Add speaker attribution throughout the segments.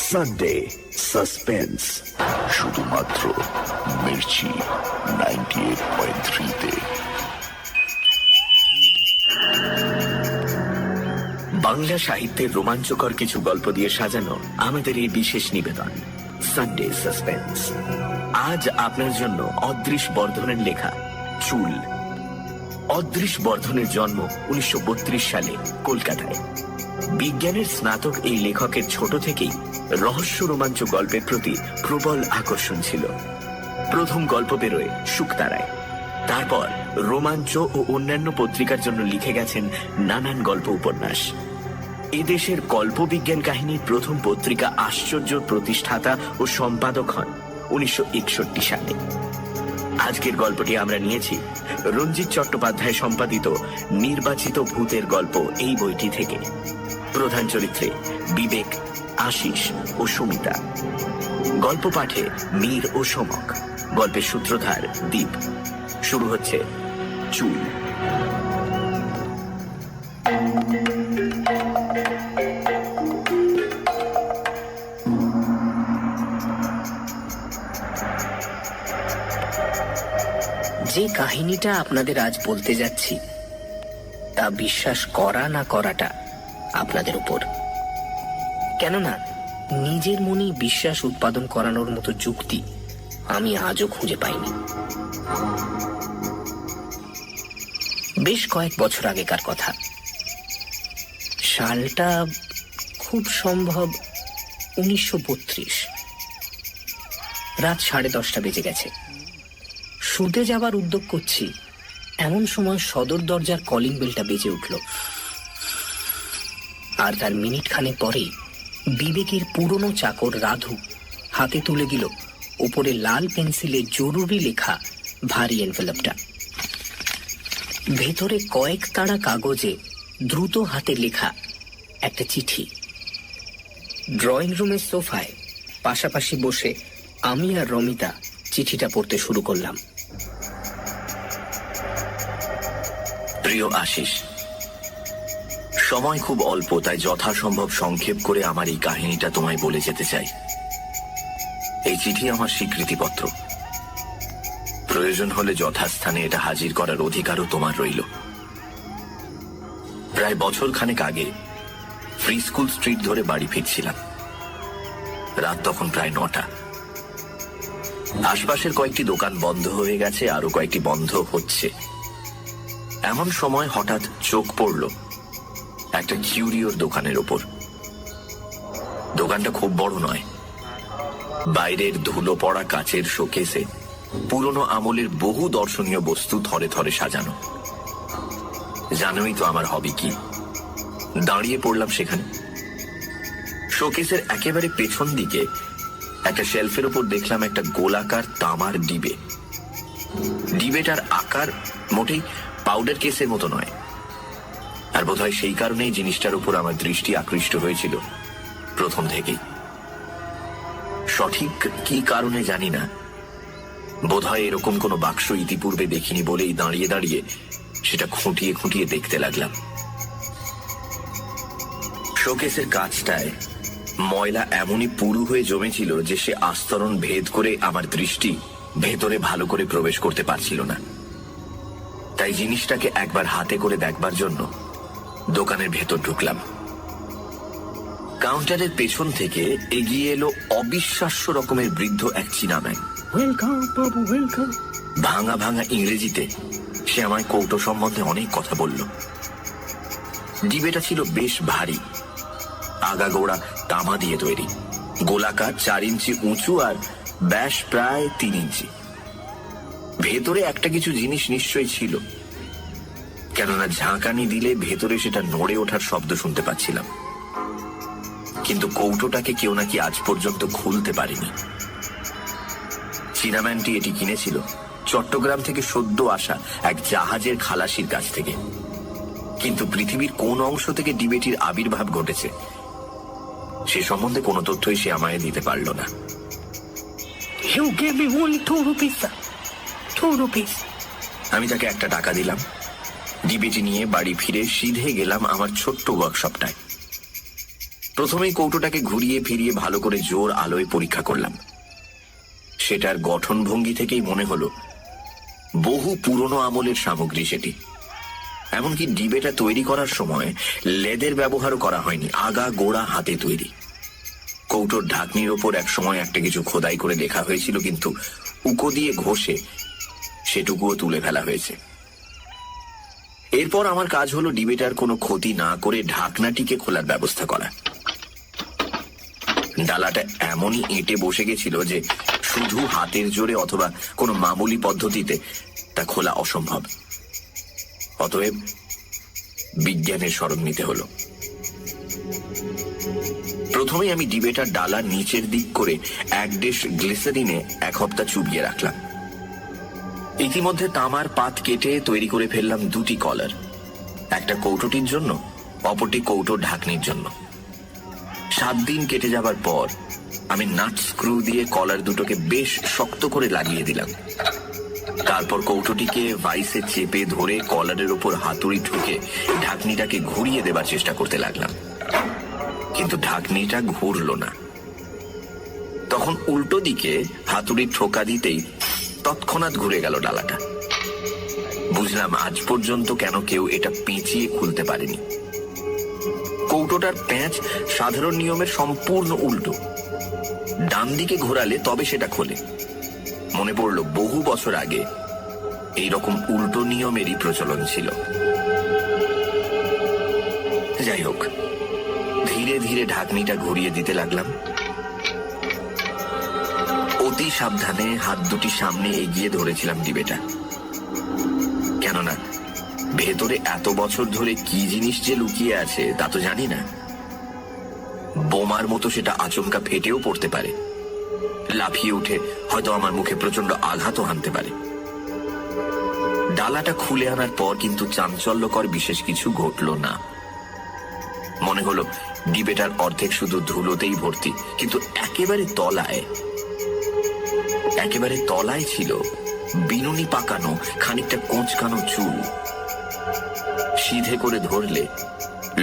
Speaker 1: Sunday suspense, শুধুমাত্র মির্চি 98.3-তে। বাংলা সাহিত্যের রোমাঞ্চকর কিছু গল্প দিয়ে সাজানো আমাদের এই বিশেষ নিবেদন সানডে সাসপেন্স। আজ আপনার জন্য অদৃশ বর্ধনের লেখা চুল। অদৃশ বর্ধনের জন্ম 1932 সালে কলকাতায়। বিজ্ঞানের স্নাতক এই লেখকের ছোট থেকেই রহস্য রোমাঞ্চ গল্পের প্রতি প্রবল আকর্ষণ ছিল। প্রথম গল্প বেরোয় শুকতারায়, তারপর রোমাঞ্চ ও অন্যান্য পত্রিকার জন্য লিখে গেছেন নানান গল্প উপন্যাস। এদেশের কল্পবিজ্ঞান কাহিনীর প্রথম পত্রিকা আশ্চর্যর প্রতিষ্ঠাতা ও সম্পাদক হন 1961 সালে। আজকের গল্পটি আমরা নিয়েছি রঞ্জিত চট্টোপাধ্যায় সম্পাদিত নির্বাচিত ভূতের গল্প এই বইটি থেকে। প্রধান চরিত্রে বিবেক, আশিস ও সুমিতা। গল্প পাঠে মীর ও সমক। গল্পের সূত্রধার দীপ। শুরু হচ্ছে চুল।
Speaker 2: যে কাহিনীটা আপনাদের আজ বলতে যাচ্ছি তা বিশ্বাস করা না করাটা আপনাদের উপর। কেননা নিজের মনেই বিশ্বাস উৎপাদন করানোর মতো যুক্তি আমি আজও খুঁজে পাইনি। বেশ কয়েক বছর আগেকার কথা। সালটা খুব সম্ভব 1932। রাত 10:30 বেজে গেছে। শুতে যাবার উদ্যোগ করছি, এমন সময় সদর দরজার কলিং বেলটা বেজে উঠল। আর তার মিনিট খানেক পরেই বিবেকের পুরনো চাকর রাধু হাতে তুলে দিল উপরে লাল পেন্সিলে জরুরি লেখা ভারী এনভেলপটা। ভেতরে কয়েক তাড়া কাগজে দ্রুত হাতে লেখা একটা চিঠি। ড্রয়িং রুমের সোফায় পাশাপাশি বসে আমি আর রমিতা চিঠিটা পড়তে শুরু করলাম।
Speaker 1: প্রিয় আশিস, সময় খুব অল্প, তাই যথাসম্ভব সংক্ষেপ করে আমার এই কাহিনীটা তোমায় বলে যেতে চাই। এই চিঠি আমার স্বীকৃতিপত্র। প্রয়োজন হলে যথাস্থানে এটা হাজির করার অধিকারও তোমার রইল। প্রায় বছর খানেক আগে ফ্রি স্কুল স্ট্রিট ধরে বাড়ি ফিরছিলাম। রাত তখন প্রায় 9টা। আশপাশের কয়েকটি দোকান বন্ধ হয়ে গেছে, আরো কয়েকটি বন্ধ হচ্ছে। এমন সময় হঠাৎ চোখ পড়ল একটা কিউরিওর দোকানের ওপর। দোকানটা খুব বড় নয়। বাইরের ধুলো পড়া কাচের শোকেসে পুরনো আমলের বহু দর্শনীয় বস্তু থরে থরে সাজানো। জানোই তো আমার হবি কি। দাঁড়িয়ে পড়লাম সেখানে। শোকেসের একেবারে পেছন দিকে একটা শেলফের ওপর দেখলাম একটা গোলাকার তামার ডিবে। ডিবেটার আকার মোটেই পাউডার কেসের মতো নয়। আর বোধহয় সেই কারণেই জিনিসটার উপর আমার দৃষ্টি আকৃষ্ট হয়েছিল প্রথম থেকেই। সঠিক কি কারণে জানি না, বোধহয় এরকম কোনো বাক্স ইতিপূর্বে দেখিনি বলেই দাঁড়িয়ে দাঁড়িয়ে সেটা খুঁটিয়ে খুঁটিয়ে দেখতে লাগলাম। শোকেসের কাছটায় ময়লা এমনই পুরু হয়ে জমেছিল যে সে আস্তরণ ভেদ করে আমার দৃষ্টি ভেতরে ভালো করে প্রবেশ করতে পারছিল না। তাই জিনিসটাকে একবার হাতে করে দেখবার জন্য দোকানের ভেতর ঢুকলাম। কাউন্টারের পেছন থেকে এগিয়ে এলো অবিশ্বাস্য রকমের বৃদ্ধ এক চীনাম্যান। ওয়েলকাম বাবু, ওয়েলকাম। ভাঙা ভাঙা ইংরেজিতে সে আমায় কৌটো সম্বন্ধে অনেক কথা বলল। ডিবেটা ছিল বেশ ভারী, আগাগোড়া তামা দিয়ে তৈরি, গোলাকার, 4 ইঞ্চি উঁচু আর ব্যাস প্রায় 3 ইঞ্চি। ভেতরে একটা কিছু জিনিস নিশ্চয়ই ছিল, কেননা ঝাঁকানি দিলে ভেতরে সেটা নড়ে ওঠার শব্দ শুনতে পাচ্ছিলাম। কিন্তু কৌটোটাকে কেউ নাকি আজ পর্যন্ত খুলতে পারেনি। চীনাম্যানটি এটি কিনেছিল চট্টগ্রাম থেকে সদ্য আসা এক জাহাজের খালাসির কাছ থেকে। কিন্তু পৃথিবীর কোন অংশ থেকে ডিবেটির আবির্ভাব ঘটেছে সে সম্বন্ধে কোনো তথ্যই সে আমায় দিতে পারল না। আমি তাকে 1 টাকা দিলাম। ডিবেটি নিয়ে বাড়ি ফিরে সিধে গেলাম আমার ছোট্ট ওয়ার্কশপটায়। প্রথমেই কৌটোটাকে ঘুরিয়ে ফিরিয়ে ভালো করে জোর আলোয় পরীক্ষা করলাম। সেটার গঠনভঙ্গি থেকেই মনে হলো বহু পুরনো আমলের সামগ্রী সেটি। এমনকি ডিবেটা তৈরি করার সময় লেদের ব্যবহারও করা হয়নি, আগা গোড়া হাতে তৈরি। কৌটোর ঢাকনির ওপর এক সময় একটা কিছু খোদাই করে লেখা হয়েছিল, কিন্তু উকো দিয়ে ঘষে সেটুকুও তুলে ফেলা হয়েছে। এরপর আমার কাজ হলো ডিবেটার কোনো ক্ষতি না করে ঢাকনাটিকে খোলার ব্যবস্থা করা। ডালাটা এমনই এঁটে বসে গেছিল যে শুধু হাতের জোরে অথবা কোনো মামুলি পদ্ধতিতে তা খোলা অসম্ভব। অতএব বিজ্ঞানের শরণ নিতে হলো। প্রথমে আমি ডিবেটার ডালার নিচের দিক করে এক ডিশ গ্লিসারিনে 1 হপ্তাহ চুবিয়ে রাখলাম। ইতিমধ্যে তামার পাত কেটে তৈরি করে ফেললাম 2টি কলার, একটা কৌটোটির জন্য, অপরটি কৌটোর ঢাকনির জন্য। 7 দিন কেটে যাবার পর আমি নাট স্ক্রু দিয়ে কলার দুটোকে বেশ শক্ত করে লাগিয়ে দিলাম। তারপর কৌটোটিকে ভাইসে চেপে ধরে কলারের উপর হাতুড়ি ঠুকে ঢাকনিটাকে ঘুরিয়ে দেবার চেষ্টা করতে লাগলাম, কিন্তু ঢাকনিটা ঘুরল না। তখন উল্টো দিকে হাতুড়ি ঠোকা দিতেই তৎক্ষণাৎ ঘুরে গেল ডালাটা। বুঝলাম আজ পর্যন্ত কেন কেউ এটা পেঁচিয়ে খুলতে পারেনি। কৌটোটার প্যাঁচ সাধারণ নিয়মের সম্পূর্ণ উল্টো। ডান দিকে ঘোরালে তবে সেটা খোলে। মনে পড়ল বহু বছর আগে এইরকম উল্টো নিয়মেরই প্রচলন ছিল। যাই হোক, ধীরে ধীরে ঢাকনিটা ঘুরিয়ে দিতে লাগলাম। অতি সাবধানে হাত দুটি সামনে এগিয়ে ধরেছিলাম ডিবেটা, কেননা ভেতরে এত বছর ধরে কি জিনিস যে লুকিয়ে আছে তা তো জানি না। বোমার মতো সেটা আচমকা ফেটেও পড়তে পারে, লাফিয়ে উঠে হয়তো আমার মুখে প্রচন্ড আঘাতও হানতে পারে। ডালাটা খুলে আনার পর কিন্তু চাঞ্চল্যকর বিশেষ কিছু ঘটল না। মনে হলো ডিবেটার অর্ধেক শুধু ধুলোতেই ভর্তি, কিন্তু একেবারে তলায় ছিল বিনুনি পাকানো খানিকটা কোঁচকানো চুল। সিধে করে ধরলে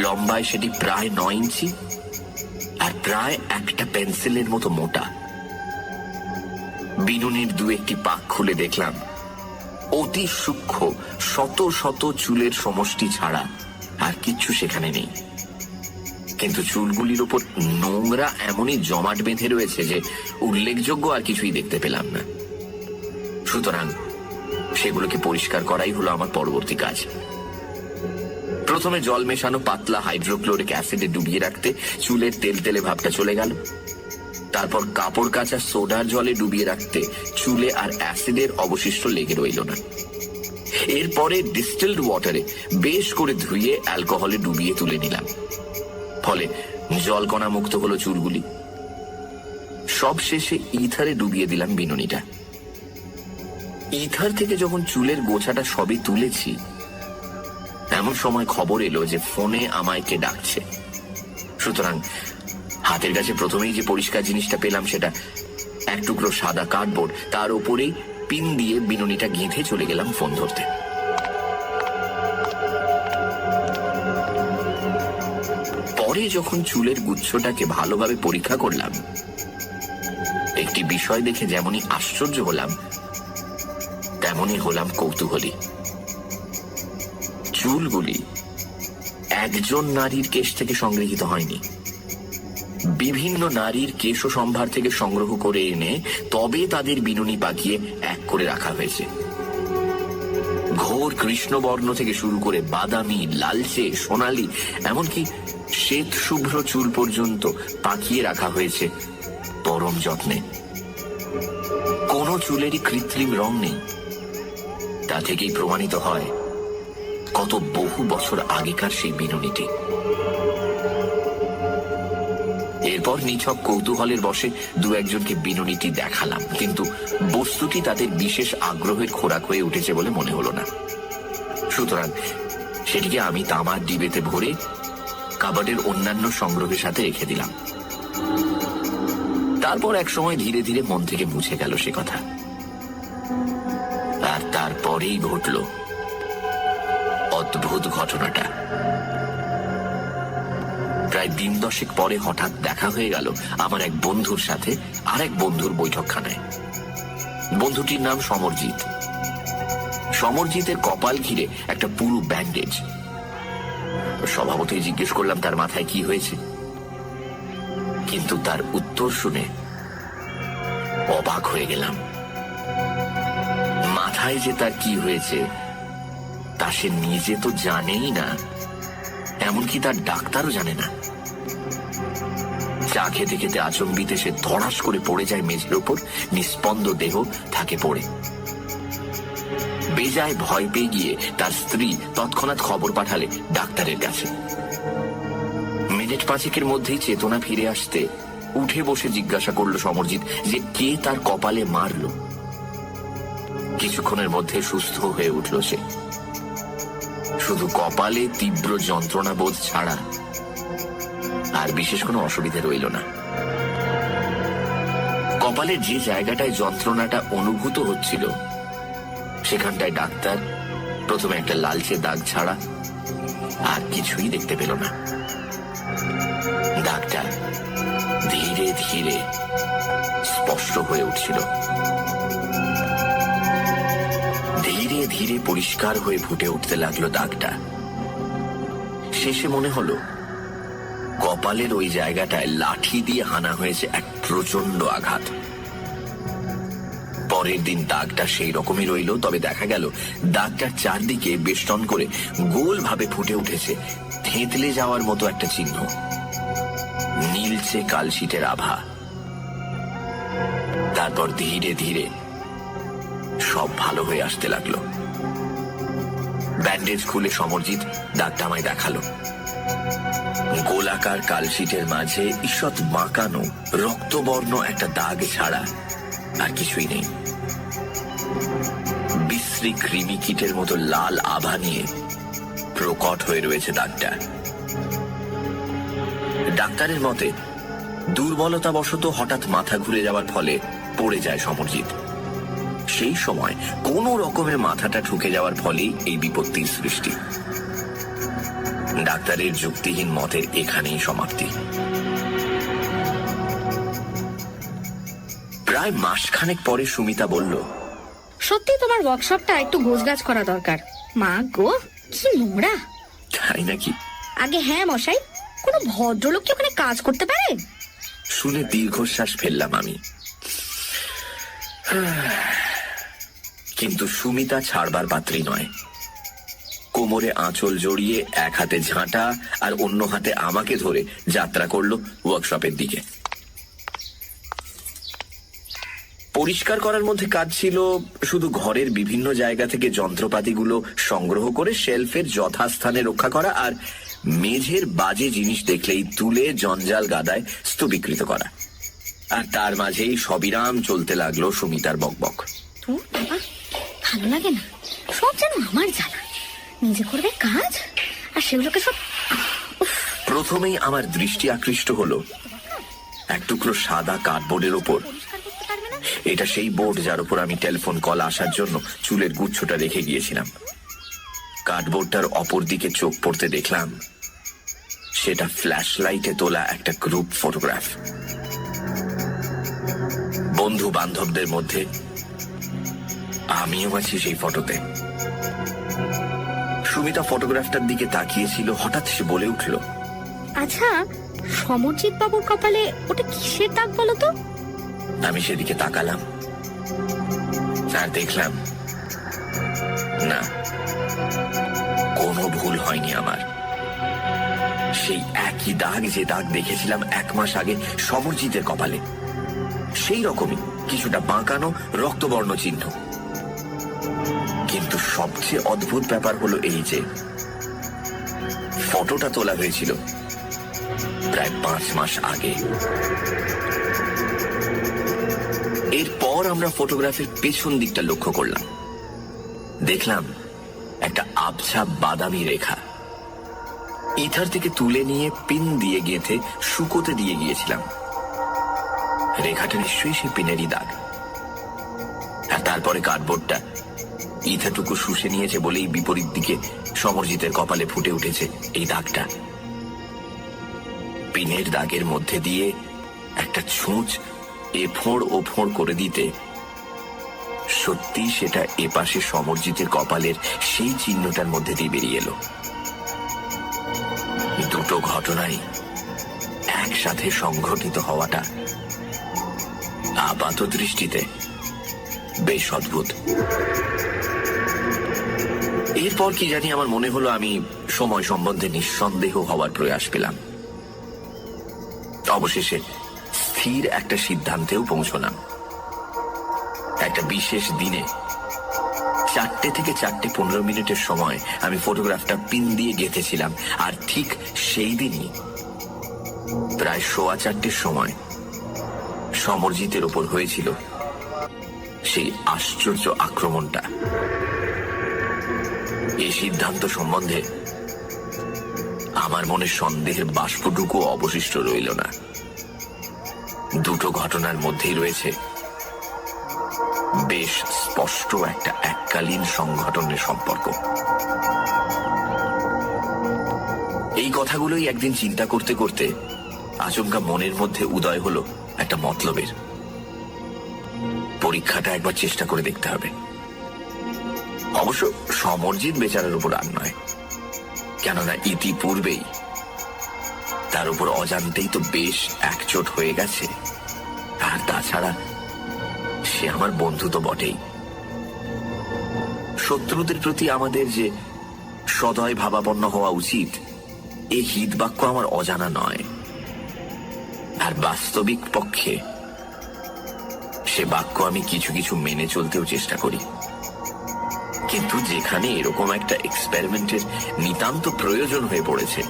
Speaker 1: লম্বায় সেটি প্রায় 9 ইঞ্চি আর প্রায় একটা পেন্সিলের মতো মোটা। বিনুনির 2-1টি পাক খুলে দেখলাম অতি সূক্ষ্ম শত শত চুলের সমষ্টি ছাড়া আর কিচ্ছু সেখানে নেই। কিন্তু চুলগুলির উপর নোংরা এমনই জমাট বেঁধে রয়েছে যে উল্লেখযোগ্য আর কিছুই দেখতে পেলাম না। সুতরাং সেগুলোকে পরিষ্কার করাই হলো আমার পরবর্তী কাজ। প্রথমে জল মেশানো পাতলা হাইড্রোক্লোরিক অ্যাসিডে ডুবিয়ে রাখতে চুলের তেলতেলে ভাবটা চলে গেল। তারপর কাপড় কাচা সোডার জলে ডুবিয়ে রাখতে চুলে আর অ্যাসিডের অবশিষ্ট লেগে রইল না। এরপরে ডিস্টিলড ওয়াটারে বেশ করে ধুয়ে অ্যালকোহলে ডুবিয়ে তুলে নিলাম, ফলে জলকণা মুক্ত হলো চুলগুলি। সব শেষে ইথারে ডুবিয়ে দিলাম বিনুনিটা। ইথার থেকে যখন চুলের গোছাটা সবই তুলেছি, এমন সময় খবর এলো যে ফোনে আমায় কে ডাকছে। সুতরাং হাতের কাছে প্রথমেই যে পরিষ্কার জিনিসটা পেলাম সেটা এক টুকরো সাদা কার্ডবোর্ড, তার উপরেই পিন দিয়ে বিনুনিটা গেঁথে চলে গেলাম ফোন ধরতে। পরে যখন চুলের গুচ্ছটাকে ভালোভাবে পরীক্ষা করলাম, একটি বিষয় দেখে যেমনই আশ্চর্য হলাম তেমনই হলাম কৌতূহলী। চুলগুলি একজন নারীর কেশ থেকে সংগৃহীত হয়নি, বিভিন্ন নারীর কেশ সম্ভার থেকে সংগ্রহ করে এনে তবে তাদের বিনুনি পাকিয়ে এক করে রাখা হয়েছে। ঘোর কৃষ্ণবর্ণ থেকে শুরু করে বাদামি, লালচে, সোনালী, এমনকি শ্বেত শুভ্র চুল পর্যন্ত পাকিয়ে রাখা হয়েছে পরম যত্নে। কোনো চুলেরই কৃত্রিম রং নেই। তা থেকেই প্রমাণিত হয় কত বহু বছর আগেকার সেই বিনুনিটি। এরপর নিছক কৌতূহলের বশে 2-1জনকে বিনুনিটি দেখালাম, কিন্তু বস্তুটি তাদের বিশেষ আগ্রহের খোরাক হয়ে উঠেছে বলে মনে হলো না। সুতরাং সেটিকে আমি তামার ডিবেতে ভরে কাবার্ডের অন্যান্য সংগ্রহের সাথে রেখে দিলাম। তারপর এক সময় ধীরে ধীরে মন থেকে মুছে গেল সে কথা। আর তারপরেই ঘটল অদ্ভুত ঘটনাটা। প্রায় দিন 10 পরে হঠাৎ দেখা হয়ে গেল আমার এক বন্ধুর সাথে আর এক বন্ধুর বৈঠকখানায়। বন্ধুটির নাম সমরজিৎ। সমরজিতের কপাল ঘিরে একটা পুরো ব্যান্ডেজ। স্বভাবতই জিজ্ঞেস করলাম তার মাথায় কি হয়েছে, কিন্তু তার উত্তর শুনে অবাক হয়ে গেলাম। মাথায় যে তার কি হয়েছে তা সে নিজে তো জানেই না, এমনকি তার ডাক্তারও জানে না। চা খেতে খেতে আচম্বিতে সে ধড়াস করে পড়ে যায় মেঝের ওপর, নিস্পন্দ দেহ থাকে পড়ে। বেজায় ভয় পেয়ে গিয়ে তার স্ত্রী তৎক্ষণাৎ খবর পাঠালে ডাক্তারের কাছে। মিনিট 5 মধ্যেই চেতনা ফিরে আসতে উঠে বসে জিজ্ঞাসা করলো সমরজিৎ যে কে তার কপালে মারল। কিছুক্ষণের মধ্যে সুস্থ হয়ে উঠল সে। শুধু কপালে তীব্র যন্ত্রণা বোধ ছাড়া আর বিশেষ কোনো অসুবিধা রইল না। কপালের যে জায়গাটায় যন্ত্রণাটা অনুভূত হচ্ছিল সেখানটায় ডাক্তার প্রথমে একটা লালচে দাগ ছাড়া আর কিছুই দেখতে পেল না। দাগটা ধীরে ধীরে স্পষ্ট হয়ে উঠছিল, ধীরে ধীরে পরিষ্কার হয়ে ফুটে উঠতে লাগলো দাগটা। শেষে মনে হলো কপালের ওই জায়গাটায় লাঠি দিয়ে হানা হয়েছে এক প্রচন্ড আঘাত। পরের দিন দাগটা সেই রকমই রইল, তবে দেখা গেল দাগটার চারদিকে বেষ্টন করে গোল ভাবে ফুটে উঠেছে থেঁতলে যাওয়ার মতো একটা চিহ্ন, নীলচে কালশিটের আভা। তারপর ধীরে ধীরে সব ভালো হয়ে আসতে লাগলো। ব্যান্ডেজ খুলে সমরজিৎ দাগটা আমায় দেখালো। গোলাকার কালশিটের মাঝে ঈষৎ বাঁকানো রক্তবর্ণ একটা দাগ ছাড়া আর কিছুই নেই। বিশ্রী কৃমি কীটের মতো লাল আভা নিয়ে প্রকট হয়ে রয়েছে দাগটা। ডাক্তারের মতে দুর্বলতাবশত হঠাৎ মাথা ঘুরে যাওয়ার ফলে পড়ে যায় সমরজিৎ। সেই সময় কোনো রকমের মাথাটা ঠুকে যাওয়ার ফলেই এই বিপত্তির সৃষ্টি। ডাক্তারের যুক্তিহীন মতের এখানেই সমাপ্তি। প্রায় মাসখানেক পরে সুমিতা বলল,
Speaker 3: সত্যি তোমার ওয়ার্কশপটা একটু গোছগাছ করা দরকার। মা গো, কি নোংরা।
Speaker 1: তাই নাকি?
Speaker 3: আগে হ্যাঁ মশাই, কোনো ভদ্রলোক কি ওখানে কাজ করতে পারে?
Speaker 1: শুনে দীর্ঘশ্বাস ফেললাম আমি। কিন্তু সুমিতা ছাড়বার পাত্রী নয়। কোমরে আঁচল জড়িয়ে এক হাতে ঝাঁটা আর অন্য হাতে আমাকে ধরে যাত্রা করলো ওয়ার্কশপের দিকে। পরিষ্কার করার মধ্যে কাজ ছিল শুধু ঘরের বিভিন্ন জায়গা থেকে যন্ত্রপাতিগুলো সংগ্রহ করে শেলফের যথাস্থানে রক্ষা করা আর মেঝের বাজে জিনিস দেখলেই তুলে জঞ্জাল গাদায় স্তূপীকৃত করা। আর তার মাঝেই সবিরাম চলতে লাগলো সুমিতার বকবক।
Speaker 3: তোর বাবা, ভালো লাগে না, সব যেন আমার জ্বালা। নিজে করবে কাজ আর সেগুলোকে সব।
Speaker 1: প্রথমেই আমার দৃষ্টি আকৃষ্ট হলো এক টুকরো সাদা কার্ডবোর্ডের ওপর। এটা সেই বোর্ড যার উপর আমি টেলিফোন কল আসার জন্য চুলের গুচ্ছটা রেখে গিয়েছিলাম। কার্ডবোর্ডটার অপর দিকে চোখ পড়তে দেখলাম সেটা ফ্ল্যাশ লাইটে তোলা একটা গ্রুপ ফটোগ্রাফ। বন্ধু বান্ধবদের মধ্যে আমিও আছি সেই ফটোতে। সুমিতা ফটোগ্রাফটার দিকে তাকিয়েছিল, হঠাৎ সে বলে উঠল,
Speaker 3: আচ্ছা, সমরজিৎ বাবুর কপালে ওটা কিসের দাগ বলো তো?
Speaker 1: আমি সেদিকে তাকালাম আর দেখলাম না, কোনো ভুল হয়নি আমার। সেই একই দাগ যে দাগ দেখেছিলাম 1 মাস আগে সমরজিতের কপালে, সেই রকমই কিছুটা বাঁকানো রক্তবর্ণ চিহ্ন। কিন্তু সবচেয়ে অদ্ভুত ব্যাপার হলো এই যে ফটোটা তোলা হয়েছিল প্রায় 5 মাস আগে। এরপর আমরা ফটোগ্রাফের পেছন দিকটা লক্ষ্য করলাম। দেখলাম একটা আবছা বাদামি রেখা। ইথার থেকে তুলে নিয়ে পিন দিয়ে গেঁথে শুকোতে দিয়ে গিয়েছিলাম। রেখাটা নিশ্চয়ই সেই পিনেরই দাগ। আর তারপরে কার্ডবোর্ডটা ইথাটুকু শুষে নিয়েছে বলেই বিপরীত দিকে সমরজিতের কপালে ফুটে উঠেছে এই দাগটা। পিনের দাগের মধ্যে দিয়ে একটা ছুঁচ এফোঁড় ওফোঁড় করে দিতে সত্যি সেটা এপাশে সমরজিতের কপালের সেই চিহ্নটার মধ্যে দিয়ে বেরিয়ে এলো। দুটো ঘটনাই একসাথে সংঘটিত হওয়াটা আপাত দৃষ্টিতে বেশ অদ্ভুত। এরপর কি জানি আমার মনে হলো আমি সময় সম্বন্ধে নিঃসন্দেহ হওয়ার প্রয়াস পেলাম। অবশেষে স্থির একটা সিদ্ধান্তেও পৌঁছলাম। একটা বিশেষ দিনে 4টে থেকে 4:15 সময় আমি ফটোগ্রাফটা পিন দিয়ে গেঁথেছিলাম, আর ঠিক সেই দিনই প্রায় 4:15 সময় সমরজিতের ওপর হয়েছিল সেই আশ্চর্য আক্রমণটা। এই সিদ্ধান্ত সম্বন্ধে আমার মনে সন্দেহের বাষ্পটুকু অবশিষ্ট রইল না। দুটো ঘটনার মধ্যেই রয়েছে বেশ স্পষ্ট একটা এককালীন সংঘটনের সম্পর্ক। এই কথাগুলোই একদিন চিন্তা করতে করতে আচমকা মনের মধ্যে উদয় হলো একটা মতলবের। পরীক্ষাটা একবার চেষ্টা করে দেখতে হবে। অবশ্য সমরজিৎ বেচারার উপর আর নয়, কেননা ইতিপূর্বেই তার উপর অজান্তেই তো বেশ একচোট হয়ে গেছে। আর তাছাড়া সে আমার বন্ধু তো বটেই। শত্রুদের প্রতি আমাদের যে সদয় ভাবাপন্ন হওয়া উচিত, এই হিত বাক্য আমার অজানা নয়। আর বাস্তবিক পক্ষে সে বাক্য আমি কিছু কিছু মেনে চলতেও চেষ্টা করি। কিন্তু যেখানে এরকম একটা এক্সপেরিমেন্টের নিতান্ত প্রয়োজন হয়ে পড়েছে,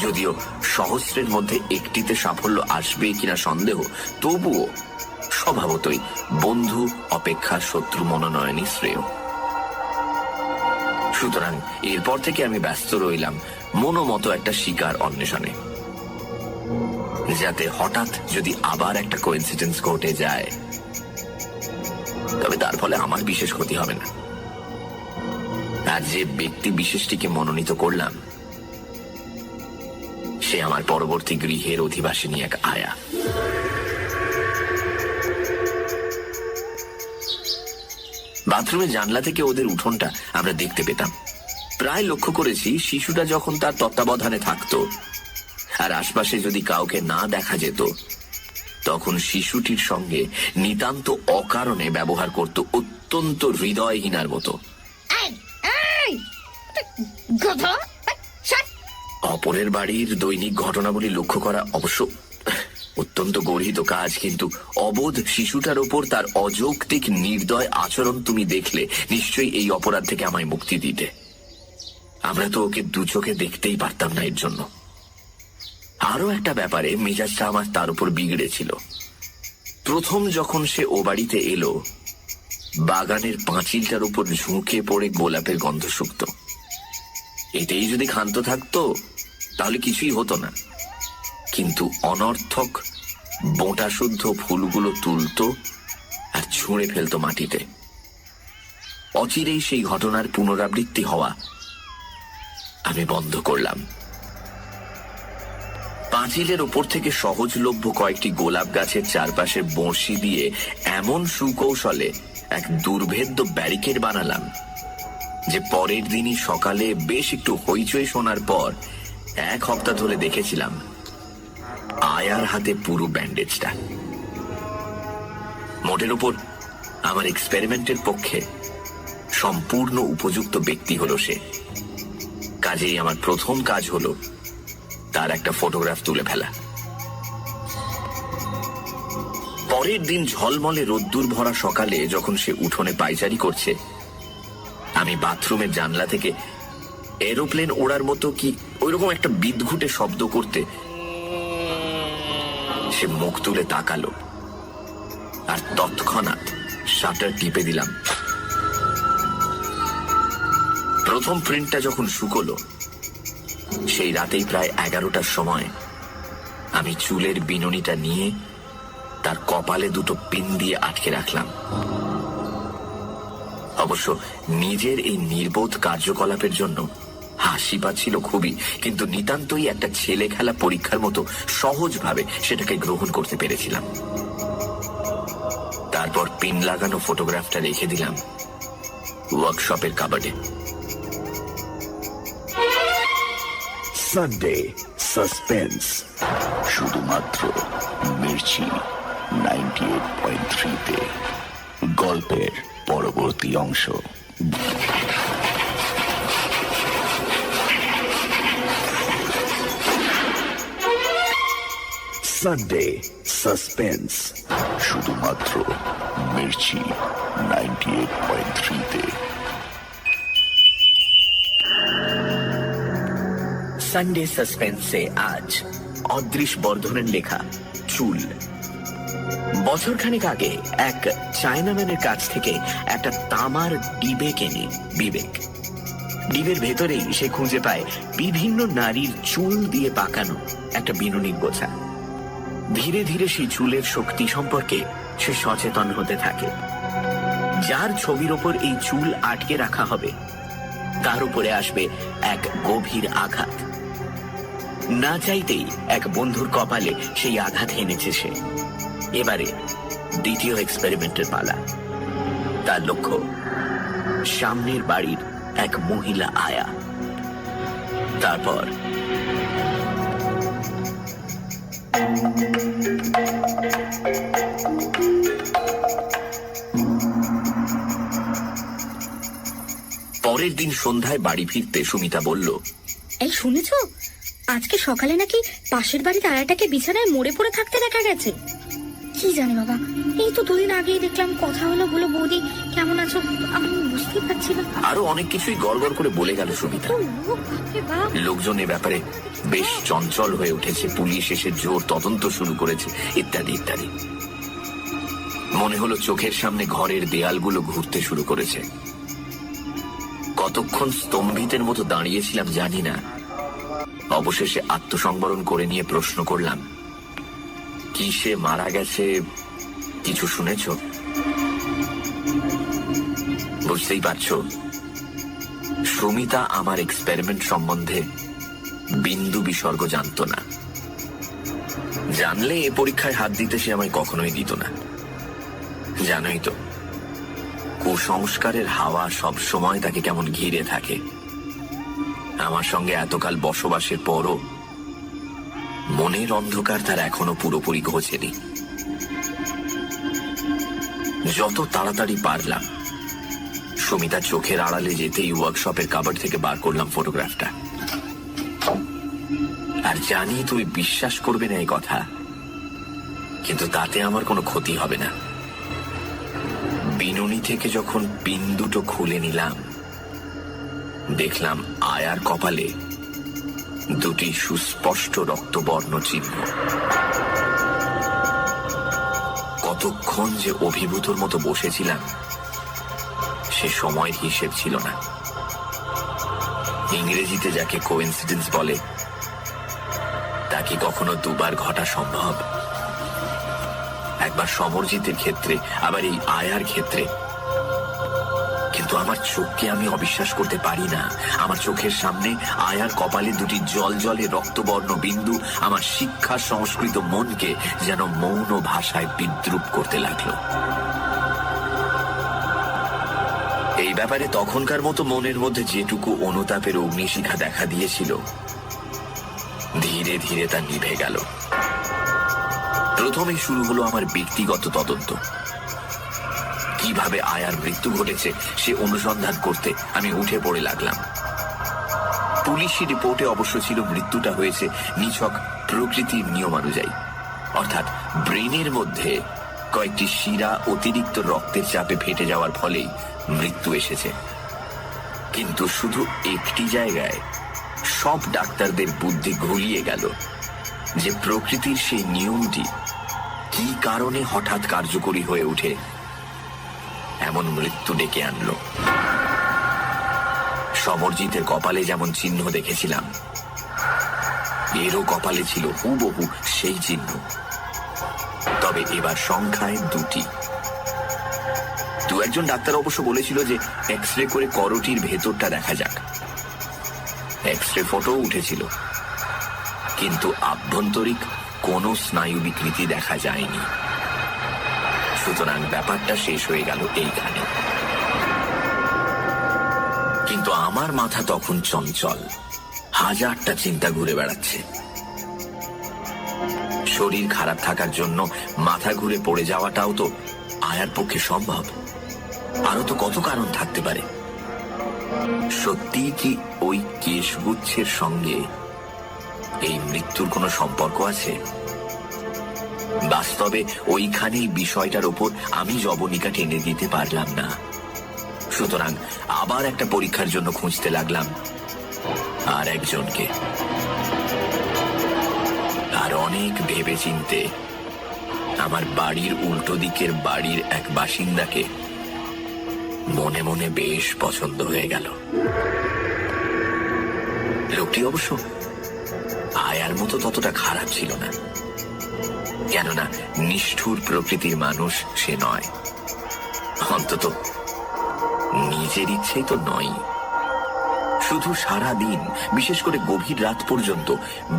Speaker 1: যদিও সহস্রের মধ্যে একটিতে সাফল্য আসবে কিনা সন্দেহ, তবুও স্বভাবতই বন্ধু অপেক্ষা শত্রু মনোনয়নই শ্রেয়। সুতরাং এরপর থেকে আমি ব্যস্ত রইলাম মনোমতো একটা শিকার অন্বেষণে, যাতে হঠাৎ যদি আবার একটা কোইন্সিডেন্স ঘটে যায় তবে তার ফলে আমার বিশেষ ক্ষতি হবে না। আর যে ব্যক্তি বিশেষটিকে মনোনীত করলাম সে আমার পরবর্তী গৃহের অধিবাসিনী এক আয়া। বাথরুমের জানলা থেকে ওদের উঠোনটা আমরা দেখতে পেতাম। প্রায় লক্ষ্য করেছি শিশুটা যখন তার তত্ত্বাবধানে থাকতো আর আশপাশে যদি কাউকে না দেখা যেত, তখন শিশুটির সঙ্গে নিতান্ত অকারণে ব্যবহার করত অত্যন্ত হৃদয়হীনার মতো। অপরের বাড়ির দৈনিক ঘটনাবলী লক্ষ্য করা অবশ্য অত্যন্ত গর্হিত কাজ, কিন্তু অবোধ শিশুটার ওপর তার অযৌক্তিক নির্দয় আচরণ তুমি দেখলে নিশ্চয়ই এই অপরাধ থেকে আমায় মুক্তি দিতে। আমরা তো ওকে দু চোখে দেখতেই পারতাম না। এর জন্য আরো একটা ব্যাপারে মেজাজটা আমার তার উপর বিগড়েছিল। প্রথম যখন সে ও বাড়িতে এলো, বাগানের পাঁচিলটার উপর ঝুঁকে পড়ে গোলাপের গন্ধ শুকত। এটাই যদি ক্ষান্ত থাকতো তাহলে কিছুই হতো না, কিন্তু অনর্থক বোঁটা শুদ্ধ ফুলগুলো তুলতো আর ছুঁড়ে ফেলতো মাটিতে। অচিরেই সেই ঘটনার পুনরাবৃত্তি হওয়া আমি বন্ধ করলাম। পাঁচিলের ওপর থেকে সহজলভ্য কয়েকটি গোলাপ গাছের চারপাশে বঁড়শি দিয়ে এমন সুকৌশলে এক দুর্ভেদ্য ব্যারিকেড বানালাম যে পরের দিনই সকালে বেশ একটু হইচই শোনার পর 1 সপ্তাহ ধরে দেখেছিলাম আয়ার হাতে পুরো ব্যান্ডেজটা। মোটের উপর আমার এক্সপেরিমেন্টের পক্ষে সম্পূর্ণ উপযুক্ত ব্যক্তি হলো সে। কাজেই আমার প্রথম কাজ হলো তার একটা ফটোগ্রাফ তুলে ফেলা। পরের দিন ঝলমলে রোদ্দুর ভরা সকালে যখন সে উঠোনে পায়চারি করছে, আমি বাথরুমের জানলা থেকে এরোপ্লেন ওড়ার মতো কি ওইরকম একটা বিদঘুটে শব্দ করতে সে মুখ তুলে তাকালো, আর তৎক্ষণাৎ শাটার টিপে দিলাম। প্রথম প্রিন্টটা যখন শুকলো, সেই রাতেই প্রায় 11টার সময় আমি চুলের বিনুনিটা নিয়ে তার কপালে দুটো পিন দিয়ে আটকে রাখলাম। অবশ্য নিজের এই নির্বোধ কার্যকলাপের জন্য হাসি পাচ্ছিল খুবই, কিন্তু নিতান্তই একটা ছেলে খেলা পরীক্ষার মতো সহজভাবে সেটাকে গ্রহণ করতে পেরেছিলাম। তারপর পিন লাগানো ফটোগ্রাফটা রেখে দিলাম ওয়ার্কশপের কাবার্ডে।
Speaker 4: সানডে সাসপেন্স, শুধুমাত্র মির্চি 98.3-তে। গল্পের পরবর্তী অংশ। সানডে সাসপেন্স, শুধুমাত্র মির্চি 98.3-তে।
Speaker 1: সানডে সাসপেন্সে আজ অদৃশ বর্ধনের লেখা চুল। বছরখানেক আগে এক চায়নাম্যানের কাছ থেকে একটা তামার ডিবে কেনে বিবেক। ডিবের ভেতরেই সে খুঁজে পায় বিভিন্ন নারীর চুল দিয়ে পাকানো একটা বিনুনির গোছা। ধীরে ধীরে সেই চুলের শক্তি সম্পর্কে সে সচেতন হতে থাকে। যার ছবির ওপর এই চুল আটকে রাখা হবে তার উপরে আসবে এক গভীর আঘাত। না চাইতেই এক বন্ধুর কপালে সেই আঘাত এনেছে সে। এবারে দ্বিতীয় এক্সপেরিমেন্টের পালা। তার লক্ষ্য সামনের বাড়ির এক মহিলা আয়া। তারপর পরের দিন সন্ধ্যায় বাড়ি ফিরতে সুমিতা বলল,
Speaker 3: এই শুনেছো, আজকে সকালে নাকি পাশের বাড়িতে আয়াটাকে বিছানায় মরে পড়ে থাকতে দেখা গেছে। কি জানি বাবা, এই তো দুদিন আগেই দেখলাম, কথা হলো বলো বৌদি কেমন আছো, আমি বুঝতেই পারছি না।
Speaker 1: আরো অনেক কিছুই গড়গড় করে বলে গেল সুমিতা। লোকজন এ ব্যাপারে বেশ চঞ্চল হয়ে উঠেছে, পুলিশ এসে জোর তদন্ত শুরু করেছে, ইত্যাদি ইত্যাদি। মনে হলো চোখের সামনে ঘরের দেয়ালগুলো ঘুরতে শুরু করেছে। কতক্ষণ স্তম্ভিতের মতো দাঁড়িয়েছিলাম জানি না। অবশেষে আত্মসংবরণ করে নিয়ে প্রশ্ন করলাম, কি সে মারা গেছে কিছু শুনেছ? বুঝতেই পারছো, সুমিতা আমার এক্সপেরিমেন্ট সম্বন্ধে বিন্দু বিসর্গ জানতো না। জানলে এ পরীক্ষায় হাত দিতে সে আমায় কখনোই দিত না। জানোই তো, কুসংস্কারের হাওয়া সব সময় তাকে কেমন ঘিরে থাকে। আমার সঙ্গে এতকাল বসবাসের পরও মনের অন্ধকার তার এখনো পুরোপুরি ঘোচেনি। যত তাড়াতাড়ি পারলাম সুমিতা চোখের আড়ালে যেতেই ওয়ার্কশপের কাবার্ড থেকে বার করলাম ফটোগ্রাফটা। আর জানি তুমি বিশ্বাস করবে না এই কথা, কিন্তু তাতে আমার কোনো ক্ষতি হবে না। বিনুনি থেকে যখন পিন দুটো খুলে নিলাম, দেখলাম আয়ার কপালে দুটি সুস্পষ্ট রক্তবর্ণ চিহ্ন। কতক্ষণ যে অভিভূতর মতো বসেছিলাম সে সময়ের হিসেব ছিল না। ইংরেজিতে যাকে কোইন্সিডেন্স বলে, তা কি কখনো দুবার ঘটা সম্ভব? একবার সমরজিতের ক্ষেত্রে, আবার এই আয়ার ক্ষেত্রে। কিন্তু আমার চোখকে আমি অবিশ্বাস করতে পারি না। আমার চোখের সামনে আয়ার কপালে দুটি জল জলে রক্তবর্ণ বিন্দু আমার শিক্ষা সংস্কৃত মনকে যেন মৌন ভাষায় বিদ্রুপ করতে লাগলো। এই ব্যাপারে তখনকার মতো মনের মধ্যে যেটুকু অনুতাপের অগ্নিশিখা দেখা দিয়েছিল, ধীরে ধীরে তা নিভে গেল। প্রথমেই শুরু হলো আমার ব্যক্তিগত তদন্ত। কিভাবে আয়ার মৃত্যু ঘটেছে সে অনুসন্ধান করতে আমি উঠে পড়ে লাগলাম। পুলিশি রিপোর্টে অবশ্য ছিল মৃত্যুটা হয়েছে নিছক প্রকৃতির নিয়মানুযায়ী, অর্থাৎ ব্রেনের মধ্যে কয়েকটি শিরা অতিরিক্ত রক্তের চাপে ফেটে যাওয়ার ফলেই মৃত্যু এসেছে। কিন্তু শুধু একটি জায়গায় সব ডাক্তারদের বুদ্ধি ঘুরিয়ে গেল যে প্রকৃতির সেই নিয়মটি কি কারণে হঠাৎ কার্যকরী হয়ে ওঠে এমন মৃত্যু ডেকে আনলো। সমরজিতের কপালে যেমন চিহ্ন দেখেছিলাম, এরও কপালে ছিল হুবহু সেই চিহ্ন, তবে এবার সংখ্যায় দুটি। দু একজন ডাক্তার অবশ্য বলেছিল যে এক্স রে করে করোটির ভেতরটা দেখা যাক। এক্স-রে ফটো উঠেছিল, কিন্তু আভ্যন্তরিক কোনো স্নায়ু বিকৃতি দেখা যায়নি। সুতরাং ব্যাপারটা শেষ হয়ে গেল এইখানে। কিন্তু আমার মাথা তখন চঞ্চল, হাজারটা চিন্তা ঘুরে বেড়াচ্ছে। শরীর খারাপ থাকার জন্য মাথা ঘুরে পড়ে যাওয়াটাও তো আয়ার পক্ষে সম্ভব। আরো তো কত কারণ থাকতে পারে। সত্যি কি ওই কেশগুচ্ছের সঙ্গে এই মৃত্যুর কোনো সম্পর্ক আছে? বাস্তবে ওইখানেই বিষয়টার ওপর আমি জবনিকা টেনে দিতে পারলাম না। সুতরাং আবার একটা পরীক্ষার জন্য খুঁজতে লাগলাম আর একজনকে। আর অনেক ভেবে চিনতে আমার বাড়ির উল্টো দিকের বাড়ির এক বাসিন্দাকে মনে মনে বেশ পছন্দ হয়ে গেল। লোকটি অবশ্য আয়ার মতো ততটা খারাপ ছিল না, কেননা নিষ্ঠুর প্রকৃতির মানুষ সে নয়, অন্তত নিজের ইচ্ছেই তো নয়। শুধু সারা দিন, বিশেষ করে গভীর রাত পর্যন্ত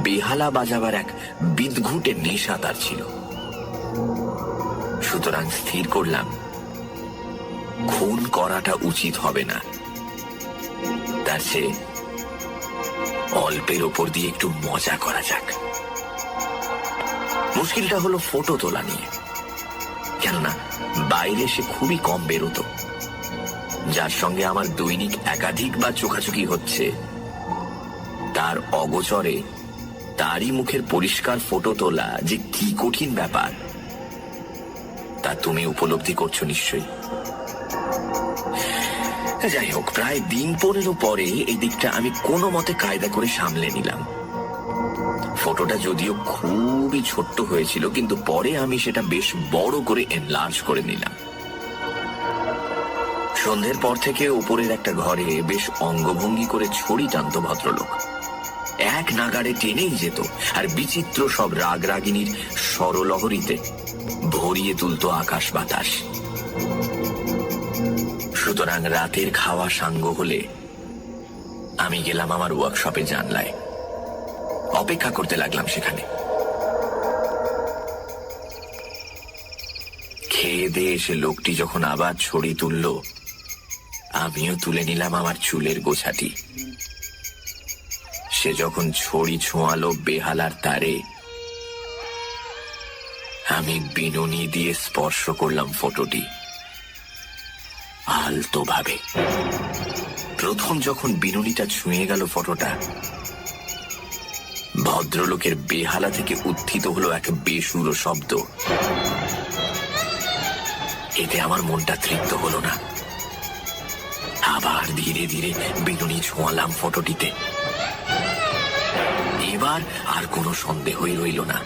Speaker 1: বেহালা বাজাবার এক বিদঘুটে নেশা তার ছিল। সুতরাং স্থির করলাম খুন করাটা উচিত হবে না, তার চেয়ে অল্পের ওপর দিয়ে একটু মজা করা যাক। মুশকিলটা হলো ফটো তোলা নিয়ে, কেননা বাইরে সে খুবই কম বেরোতো। যার সঙ্গে আমার দৈনিক একাধিকবার চোখাচোখি হচ্ছে, তার অগোচরে তারই মুখের পরিষ্কার ফটো তোলা যে কি কঠিন ব্যাপার তা তুমি উপলব্ধি করছো নিশ্চয়ই। যাই হোক, প্রায় দিন 15 পরে এই দিকটা আমি কোনো মতে কায়দা করে সামলে নিলাম। ফটোটা যদিও খুবই ছোট্ট হয়েছিল, কিন্তু পরে আমি সেটা বেশ বড় করে এনলার্জ করে নিলাম। সন্ধ্যের পর থেকে উপরের একটা ঘরে বেশ অঙ্গভঙ্গি করে ছড়ি টানত ভদ্রলোক। এক নাগাড়ে টেনেই যেত, আর বিচিত্র সব রাগরাগিনীর স্বরলহরীতে ভরিয়ে তুলত আকাশ বাতাস। সুতরাং রাতের খাওয়া সাঙ্গ হলে আমি গেলাম আমার ওয়ার্কশপে জানলায়, অপেক্ষা করতে লাগলাম সেখানে। খেয়ে দিয়ে এসে লোকটি যখন আবার ছড়ি তুলল, আমিও তুলে নিলাম আমার চুলের গোছাটি। সে যখন ছড়ি ছোঁয়ালো বেহালার তারে, আমি বিনুনি দিয়ে স্পর্শ করলাম ফটোটি আলতো ভাবে। প্রথম যখন বিনুনিটা ছুঁয়ে গেল ফটোটা, ভদ্রলোকের বেহালা থেকে উত্থিত হলো এক বেসুরো শব্দ। এতে আমার মনটা তৃপ্ত হলো না। আবার ধীরে ধীরে বিনুনি ছোঁয়ালাম ফটোটিতে। এবার আর কোনো সন্দেহই রইল না।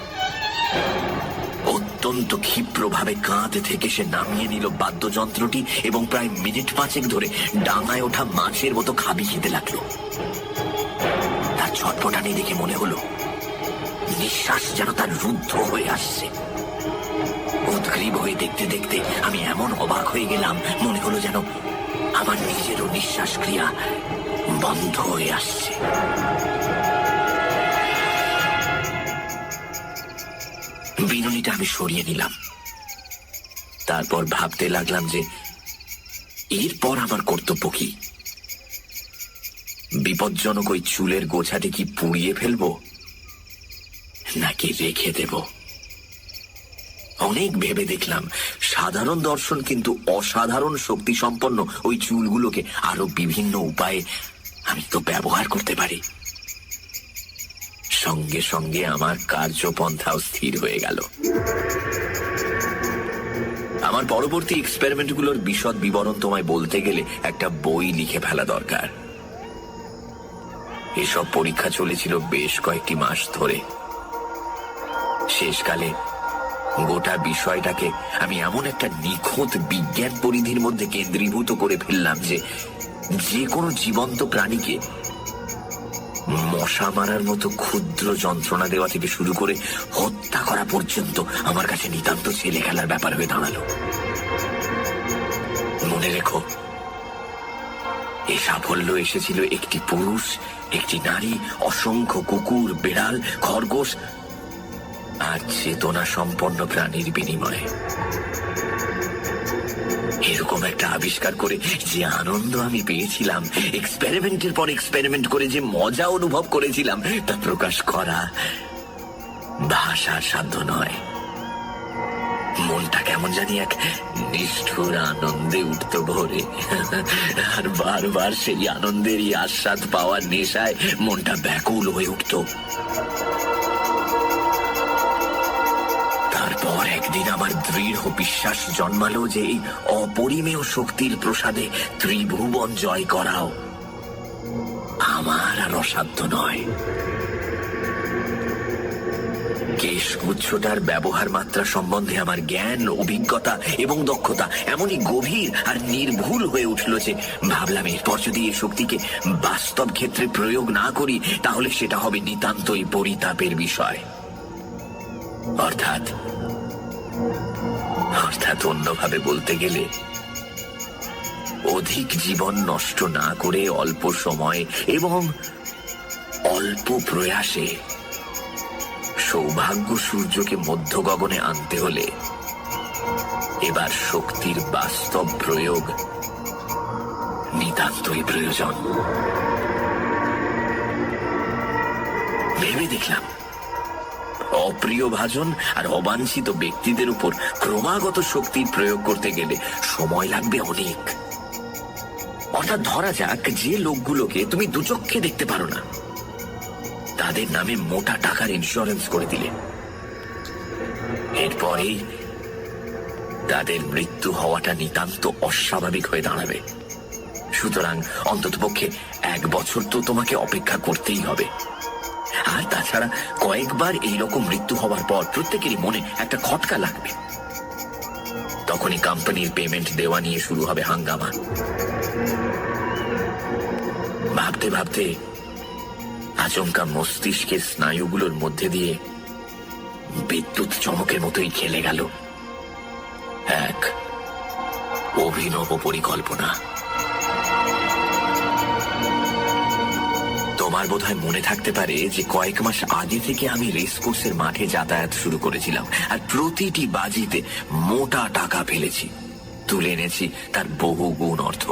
Speaker 1: অত্যন্ত ক্ষিপ্রভাবে কাঁধ থেকে সে নামিয়ে নিল বাদ্যযন্ত্রটি এবং প্রায় মিনিট 5 ধরে ডাঙায় ওঠা মাছের মতো খাবি খেতে লাগলো। তার ছটফটানি দেখে মনে হলো নিঃশ্বাস যেন তার রুদ্ধ হয়ে আসছে। উদ্গ্রীব হয়ে দেখতে দেখতে আমি এমন অবাক হয়ে গেলাম, মনে হলো যেন আমার নিজেরও নিঃশ্বাস ক্রিয়া বন্ধ হয়ে আসছে। বিনুনিটা আমি সরিয়ে নিলাম। তারপর ভাবতে লাগলাম যে এরপর আমার কর্তব্য কি। বিপজ্জনক ওই চুলের গোছাটি কি পুড়িয়ে ফেলবো নাকি রেখে দেব? অনেক ভেবে দেখলাম সাধারণ দর্শন কিন্তু অসাধারণ শক্তি সম্পন্ন ওই চুলগুলোকে আরো বিভিন্ন উপায়ে আমি তো ব্যবহার করতে পারি। সঙ্গে সঙ্গে আমার কার্যপন্থাও স্থির হয়ে গেল। আমার পরবর্তী এক্সপেরিমেন্টগুলোর বিশদ বিবরণ তোমায় বলতে গেলে একটা বই লিখে ফেলা দরকার। এসব পরীক্ষা চলেছিল বেশ কয়েকটি মাস ধরে। শেষকালে গোটা বিষয়টাকে আমি এমন একটা নিখুঁত বিজ্ঞান পরিধির মধ্যে কেন্দ্রীভূত করে ফেললাম যে কোনো জীবন্ত প্রাণীকে মশা মারার মতো ক্ষুদ্র যন্ত্রণা দেওয়া থেকে শুরু করে হত্যা করা পর্যন্ত আমার কাছে নিতান্ত ছেলে খেলার ব্যাপার হয়ে দাঁড়ালো। মনে রেখো, এই সাফল্য এসেছিল একটি পুরুষ, একটি নারী, অসংখ্য কুকুর, বেড়াল, খরগোশ আর চেতনা সম্পন্ন প্রাণীর বিনিময়ে। এরকম একটা আবিষ্কার করে যে আনন্দ আমি পেয়েছিলাম, এক্সপেরিমেন্টের পর এক্সপেরিমেন্ট করে যে মজা অনুভব করেছিলাম, তা প্রকাশ করা ভাষার সাধ্য নয়। মনটা কেমন জানি এক নিষ্ঠুর আনন্দে উঠত ভোরে, আর বারবার সেই আনন্দেরই আস্বাদ পাওয়ার নেশায় মনটা ব্যাকুল হয়ে উঠত। তারপর একদিন আমার দৃঢ় বিশ্বাস জন্মালো যে এই অপরিমেয় শক্তির প্রসাদে ত্রিভুবন জয় করাও আমার আর অসাধ্য নয়। কেশগুচ্ছটার ব্যবহার মাত্রা সম্বন্ধে আমার জ্ঞান, অভিজ্ঞতা এবং দক্ষতা এমনই গভীর আর নির্ভুল হয়ে উঠল যে ভাবলাম এরপর যদি এই শক্তিকে বাস্তব ক্ষেত্রে প্রয়োগ না করি তাহলে সেটা হবে নিতান্তই পরিতাপের বিষয়। অর্থাৎ অন্যভাবে বলতে গেলে অধিক জীবন নষ্ট না করে অল্প সময় এবং অল্প প্রয়াসে সৌভাগ্য সূর্যকে মধ্য গগনে আনতে হলে এবার শক্তির বাস্তব প্রয়োগ নিতান্তই প্রয়োজন। ভেবে দেখলাম অপ্রিয় ভাজন আর অবাঞ্ছিত ব্যক্তিদের উপর ক্রমাগত শক্তির প্রয়োগ করতে গেলে সময় লাগবে অনেক। অর্থাৎ ধরা যাক যে লোকগুলোকে তুমি দুচক্ষে দেখতে পারো না, তাদের নামে মোটা টাকার ইন্স্যুরেন্স করে দিলে, এরপরেই তাদের মৃত্যু হওয়াটা নিতান্ত অস্বাভাবিক হয়ে দাঁড়াবে। সুতরাং অন্ততপক্ষে 1 বছর তো তোমাকে অপেক্ষা করতেই হবে। আর তাছাড়া কয়েকবার এইরকম মৃত্যু হওয়ার পর প্রত্যেকেরই মনে একটা খটকা লাগবে। তখনই কোম্পানির পেমেন্ট দেওয়া নিয়ে শুরু হবে হাঙ্গামা। ভাবতে ভাবতে আচমকা মস্তিষ্কের স্নায়ুগুলোর মধ্যে দিয়ে বিদ্যুৎ চমকের মতোই খেলে গেল এক অভিনব পরিকল্পনা। তোমার বোধহয় মনে থাকতে পারে যে কয়েক মাস আগে থেকে আমি রেসকোর্সের মাঠে যাতায়াত শুরু করেছিলাম, আর প্রতিটি বাজিতে মোটা টাকা ফেলেছি, তুলে এনেছি তার বহু গুণ অর্থ।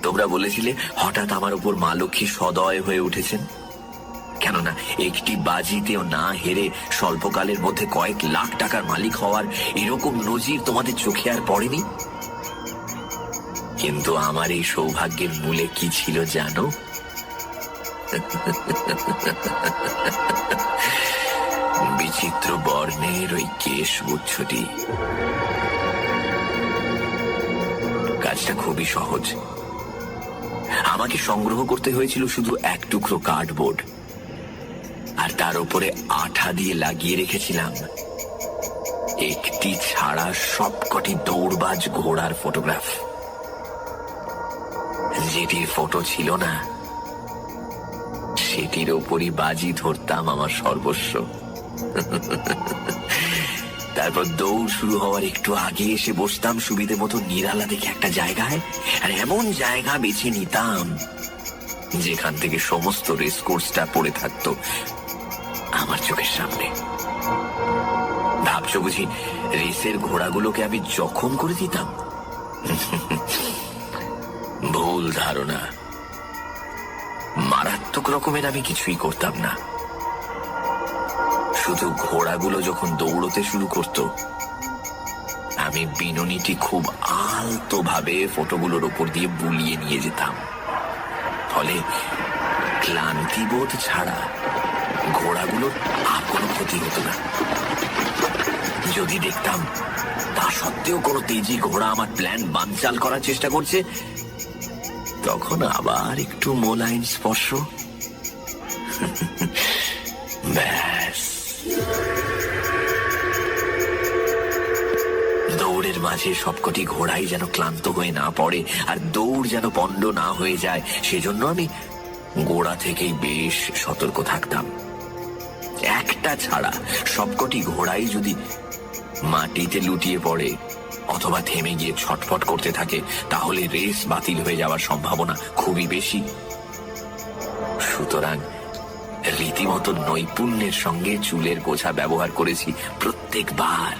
Speaker 1: তোমরা বলেছিলে হঠাৎ আমার উপর মা লক্ষ্মী সদয় হয়ে উঠেছেন, কেননা একটি বাজিতেও না হেরে স্বল্পকালের মধ্যে কয়েক লাখ টাকার মালিক হওয়ার এরকম নজির তোমাদের চোখে আর পড়েনি। কিন্তু আমার এই সৌভাগ্যের মূলে কি ছিল জানো? বিচিত্র বর্ণের ওই কেশগুচ্ছটি। কাজটা খুবই সহজ। আমাকে সংগ্রহ করতে হয়েছিল শুধু 1 টুকরো কার্ডবোর্ড, আর তার উপরে আঠা দিয়ে লাগিয়ে রেখেছিলাম একটি ছাড়া সবকটি দৌড়বাজ ঘোড়ার ফটোগ্রাফ। যেটির ফটো ছিল না সেটির ওপরই বাজি ধরতাম আমার সর্বস্ব। তারপর দৌড় শুরু হওয়ার একটু আগে এসে বসতাম সুবিধে মতো নিরালা দেখে একটা জায়গায়, আর এমন জায়গা বেছে নিতাম যেখান থেকে সমস্ত রেসকোর্সটা পড়ে থাকতো আমার চোখের সামনে। ভাবছো বুঝি রেসের ঘোড়াগুলোকে আমি জখম করে দিতাম? ভুল ধারণা। মারাত্মক রকমের আমি কিছুই করতাম না। শুধু ঘোড়াগুলো যখন দৌড়তে শুরু করত, আমি বিনুনিটি খুব আলতো ভাবে ফটোগুলোর উপর দিয়ে বুলিয়ে নিয়ে যেতাম। ফলে ক্লান্তিবোধ ছাড়া ঘোড়াগুলোর আর কোনো ক্ষতি হতো না। যদি দেখতাম তা সত্ত্বেও কোনো তেজি ঘোড়া আমার প্ল্যান বানচাল করার চেষ্টা করছে, তখন আবার একটু মোলায়েম স্পর্শ, ব্যাস। দৌড়ের মাঝে সবকটি ঘোড়াই যেন ক্লান্ত হয়ে না পড়ে আর দৌড় যেন পণ্ড না হয়ে যায়, সেজন্য আমি গোড়া থেকেই বেশ সতর্ক থাকতাম। একটা ছাড়া সবকটি ঘোড়াই যদি মাটিতে লুটিয়ে পড়ে অথবা থেমে গিয়ে ছটফট করতে থাকে, তাহলে রেস বাতিল হয়ে যাওয়ার সম্ভাবনা খুবই বেশি। সুতরাং রীতিমতো নৈপুণ্যের সঙ্গে চুলের গোছা ব্যবহার করেছি প্রত্যেকবার।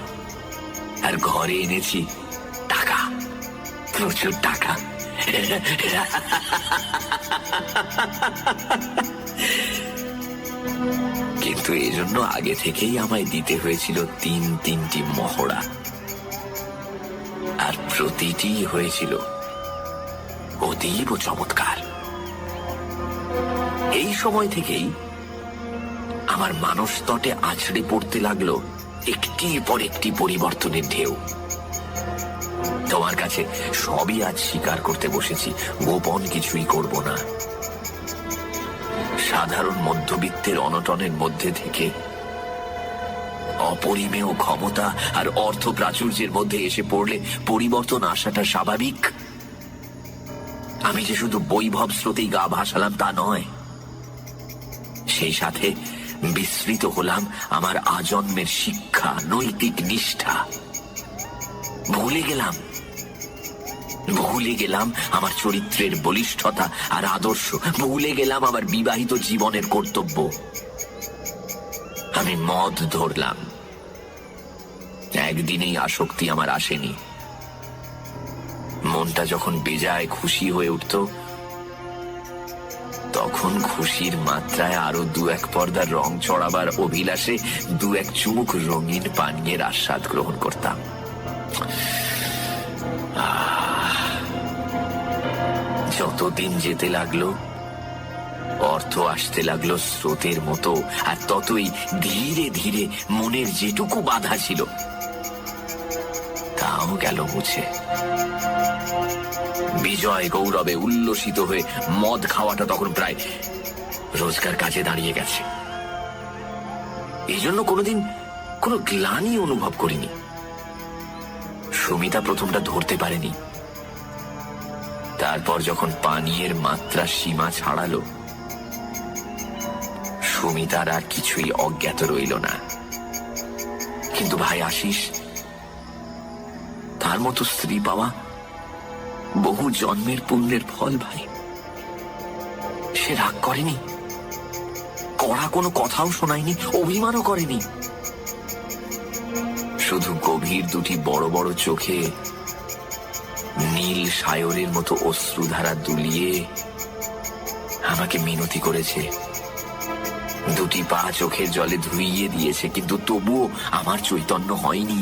Speaker 1: আর ঘরে এনেছি টাকা, প্রচুর টাকা। কিন্তু এজন্য আগে থেকেই আমায় দিতে হয়েছিল তিনটি মহড়া, আর প্রতিটি হয়েছিল অতীব চমৎকার। এই সময় থেকেই আমার মানসতটে আছড়ে পড়তে লাগলো একটির পর একটি পরিবর্তনের ঢেউ। তোমার কাছে সবই আজ স্বীকার করতে বসেছি, গোপন কিছুই করব না। সাধারণ মধ্যবিত্তের অনটনের মধ্যে থেকে অপরিমেয় ক্ষমতা আর অর্থ প্রাচুর্যের মধ্যে এসে পড়লে পরিবর্তন আসাটা স্বাভাবিক। আমি যে শুধু বৈভব স্রোতেই গা ভাসালাম তা নয়, সেই সাথে বিস্মৃত হলাম আমার আজন্মের শিক্ষা, নৈতিক নিষ্ঠা। ভুলে গেলাম আমার চরিত্রের বলিষ্ঠতা আর আদর্শ, ভুলে গেলাম আমার বিবাহিত জীবনের কর্তব্য। আমি মদ ধরলাম, একদিনেই আসক্তি আমার আসেনি। মনটা যখন বেজায় খুশি হয়ে উঠত, তখন খুশির মাত্রায় আরো দু এক পর্দার রং চড়াবার অভিলাষে দু এক চুমুক রঙিন পানীয়ের আস্বাদ গ্রহণ করতাম। যতদিন যেতে লাগলো, অর্থ আসতে লাগলো স্রোতের মতো, আর ততই ধীরে ধীরে মনের যেটুকু বাধা ছিল তাও গেল মুছে। বিজয় গৌরবে উল্লসিত হয়ে মদ খাওয়াটা তখন প্রায় রোজকার কাজে দাঁড়িয়ে গেছে। এই জন্য কোনোদিন কোনো গ্লানি অনুভব করিনি। সুমিতা প্রথমটা ধরতে পারেনি, তারপর যখন পানীয়ের মাত্রা সীমা ছাড়ালো, সুমিতার আর কিছুই অজ্ঞাত রইল না। কিন্তু ভাই আশিস, তার মতো স্ত্রী পাওয়া বহু জন্মের পুণ্যের ফল ভাই। সে রাগ করেনি, কড়া কোনো কথাও শোনায়নি, অভিমানও করেনি। শুধু গভীর দুটি বড় বড় চোখে নীল সায়রের মতো অশ্রুধারা দুলিয়ে আমাকে মিনতি করেছে। দুটি পা চোখের জলে ধুইয়ে দিয়েছে, কিন্তু তবুও আমার চৈতন্য হয়নি।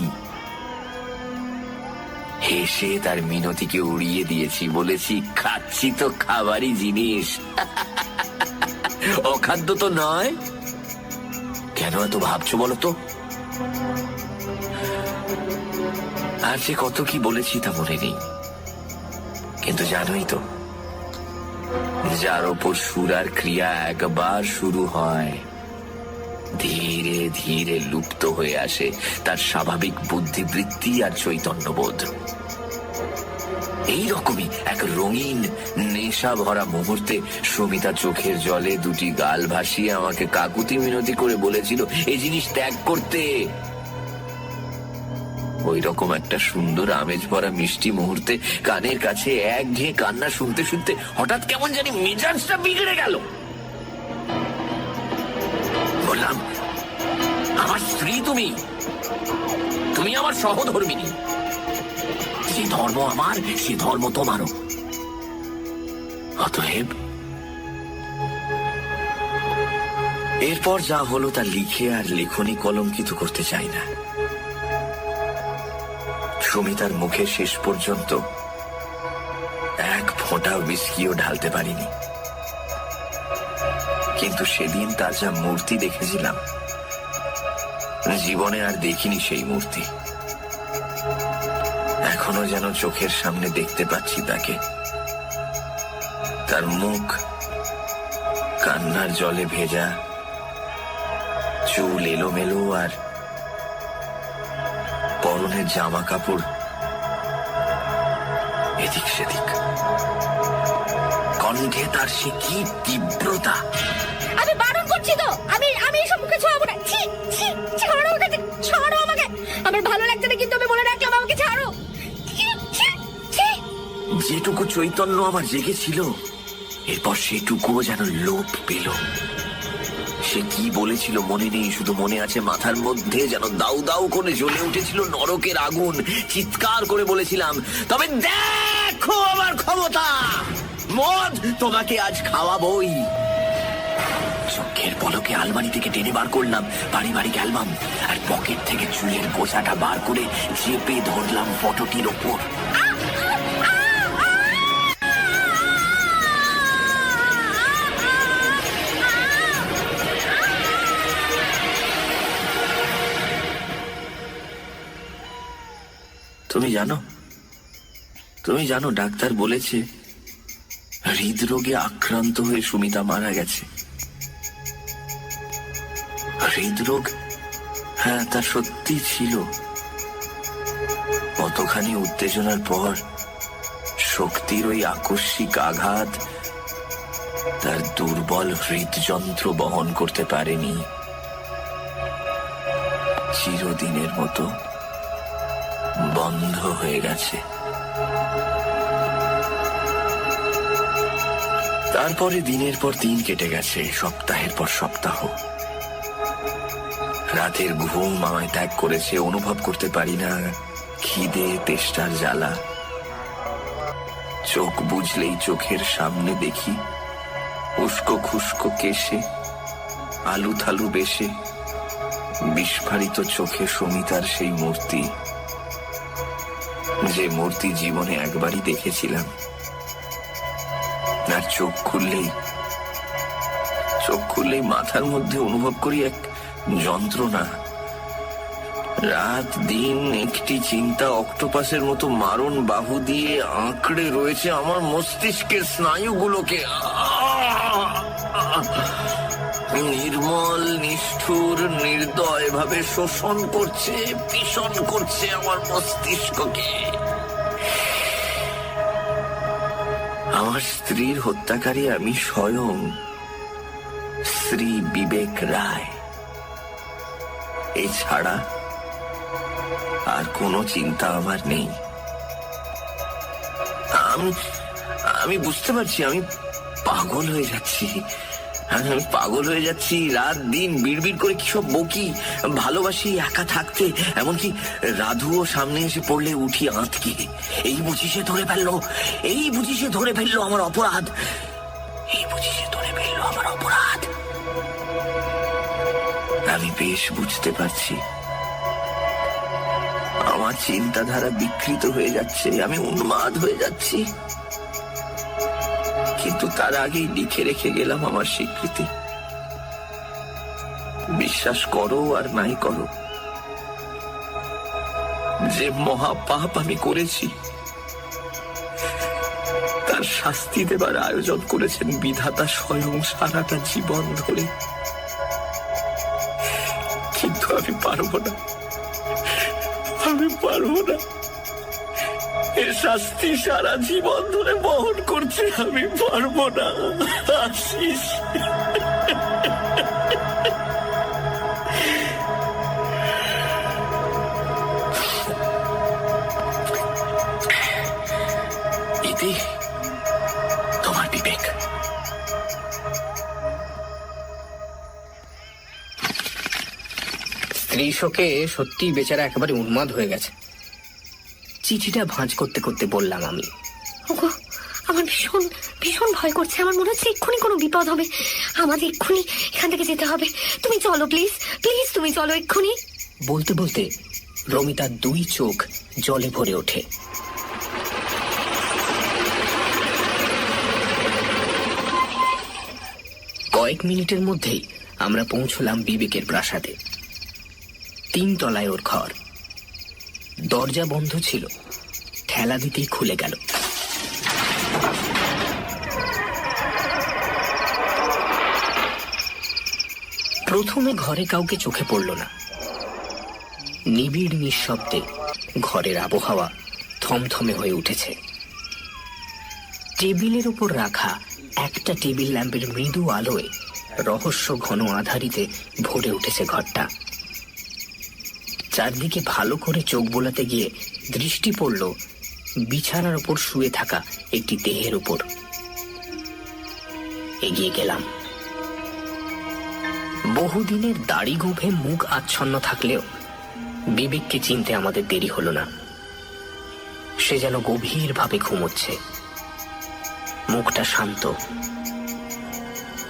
Speaker 1: হেসে তার মিনতিকে উড়িয়ে দিয়েছি, বলেছি, খাচ্ছি তো খাবারই জিনিস, অখাদ্য তো নয়। কেন এত ভাবছো বলো তো? আর সে কত কি বলেছি তা মনে নেই, কিন্তু জানোই তো, যার ওপর সুর আর ক্রিয়া একবার শুরু হয়, ধীরে ধীরে লুপ্ত হয়ে আসে তার স্বাভাবিক বুদ্ধিবৃত্তি আর চৈতন্যবোধ। এইরকমই এক রঙিন নেশা ভরা মুহূর্তে সুমিতা চোখের জলে দুটি গাল ভাসিয়ে আমাকে কাকুতি মিনতি করে বলেছিল এই জিনিস ত্যাগ করতে। ওই রকম একটা সুন্দর আমেজ ভরা মিষ্টি মুহূর্তে কানের কাছে একঘেয়ে কান্না শুনতে শুনতে হঠাৎ কেমন জানি মেজাজটা বিগড়ে গেল। বললাম, আমার স্ত্রী তুমি, তুমি আমার সহধর্মিনী। যে ধর্ম আমার, সে ধর্ম তোমারও। অতএব এরপর যা হলো তা লিখে আর লেখনী কলঙ্কিত করতে চাই না। সুমিতার মুখে শেষ পর্যন্ত এক ফোঁটা উইস্কিও ঢালতে পারিনি, কিন্তু সেদিন তার যা মূর্তি দেখেছিলাম, জীবনে আর দেখিনি সেই মূর্তি। এখনো যেন চোখের সামনে দেখতে পাচ্ছি তাকে, তার মুখ কান্নার জলে ভেজা, চুল এলোমেলো, আর পরনের জামা কাপড় এদিক সেদিক। কণ্ঠে তার সে কি তীব্রতা!
Speaker 3: আমি বারণ করছি তো, আমি এসব মুখে ছোঁয়াবো না। ছি ছি, ছাড়ো আমাকে, ছাড়ো আমাকে। আমার ভালো লাগছে না, কিন্তু আমি বলে রাখলাম, আমাকে ছাড়ো।
Speaker 1: যেটুকু চৈতন্য আমার জেগেছিল এরপর সেটুকুও যেন লোপ পেল। সে কি বলেছিল মনে নেই, শুধু মনে আছে মাথার মধ্যে যেন দাউ দাউ করে জ্বলে উঠেছিল নরকের আগুন। চিৎকার করে বলেছিলাম, তবে দেখো আমার ক্ষমতা, মদ তোমাকে আজ খাওয়াবই। চোখের পলকে আলমারি থেকে টেনে বার করলাম পারিবারিক অ্যালবাম, আর পকেট থেকে চুলের গোছাটা বার করে চেপে ধরলাম ফটোটির ওপর। তুমি জানো ডাক্তার বলেছে হৃদরোগে আক্রান্ত হয়ে সুমিতা মারা গেছে। হৃদরোগ, হ্যাঁ তা সত্যি ছিল। কতখানি উত্তেজনার পর শক্তির ওই আকস্মিক আঘাত তার দুর্বল হৃদযন্ত্র বহন করতে পারেনি। চিরদিনের মতো বন্ধ হয়ে গেছে। তারপরে দিনের পর দিন কেটে গেছে, সপ্তাহের পর সপ্তাহ। রাতের ঘুম আমায় ত্যাগ করেছে, অনুভব করতে পারি না খিদে তেষ্টার জ্বালা। চোখ বুঝলেই চোখের সামনে দেখি উস্কো খুস্কো কেশে, আলু থালু বেশে বিস্ফারিত চোখে সুমিতার সেই মূর্তি, যে মূর্তি জীবনে একবারই দেখেছিলাম। আর চোখ খুললেই মাথার মধ্যে অনুভব করি এক যন্ত্রণা। রাত দিন একটি চিন্তা অক্টোপাসের মতো মারণ বাহু দিয়ে আঁকড়ে রয়েছে আমার মস্তিষ্কের স্নায়ুগুলোকে। নির্মল নিষ্ঠুর নির্দয় ভাবে শোষণ করছে, পিষণ করছে আমার মস্তিষ্ককে। আমার স্ত্রীর হত্যাকারী আমি স্বয়ং, শ্রী বিবেক রায়। এছাড়া আর কোনো চিন্তা আমার নেই। আমি বুঝতে পারছি আমি পাগল হয়ে যাচ্ছি। রাত দিন বিড়বিড় করে কি সব বকি, ভালোবাসি একা থাকতে, এমনকি রাধুও সামনে এসে পড়লে উঠি আঁতকে। এই বুঝি সে ধরে ফেললো আমার অপরাধ। আমি বেশ বুঝতে পারছি আমার চিন্তাধারা বিকৃত হয়ে যাচ্ছে, আমি উন্মাদ হয়ে যাচ্ছি। কিন্তু তার আগেই লিখে রেখে গেলাম আমার স্বীকৃতি। বিশ্বাস করো আর নাই করো, যে মহাপাপ আমি করেছি তার শাস্তি দেবার আয়োজন করেছেন বিধাতা স্বয়ং সারাটা জীবন ধরে। কিন্তু আমি পারবো না। এর শাস্তি সারা জীবন ধরে বহন করছে, আমি পারবো না। আশিস, ইতি তোমার বিবেক।
Speaker 2: স্ত্রী শোকে সত্যি বেচারা একেবারে উন্মাদ হয়ে গেছে। চিঠিটা ভাঁজ করতে করতে বললাম আমি,
Speaker 3: ওগো, আমার ভীষণ ভীষণ ভয় করছে। আমার মনে হচ্ছে এক্ষুনি কোনো বিপদ হবে। আমাদের এক্ষুনি এখান থেকে যেতে হবে। তুমি চলো প্লিজ, তুমি চলো এক্ষুনি।
Speaker 2: বলতে বলতে রমিতার দুই চোখ জলে ভরে ওঠে। কয়েক মিনিটের মধ্যেই আমরা পৌঁছলাম বিবেকের প্রাসাদে। 3 তলায় ওর ঘর। দরজা বন্ধ ছিল, ঠেলা দিতেই খুলে গেল। প্রথমে ঘরে কাউকে চোখে পড়ল না। নিবিড় নিঃশব্দে ঘরের আবহাওয়া থমথমে হয়ে উঠেছে। টেবিলের উপর রাখা একটা টেবিল ল্যাম্পের মৃদু আলোয় রহস্য ঘন আধারিতে ভরে উঠেছে ঘরটা। চারদিকে ভালো করে চোখ বোলাতে গিয়ে দৃষ্টি পড়ল বিছানার উপর শুয়ে থাকা একটি দেহের উপর। এগিয়ে গেলাম। বহুদিনের দাড়ি গোঁফে মুখ আচ্ছন্ন থাকলেও বিবেককে চিনতে আমাদের দেরি হলো না। সে যেন গভীরভাবে ঘুমোচ্ছে, মুখটা শান্ত।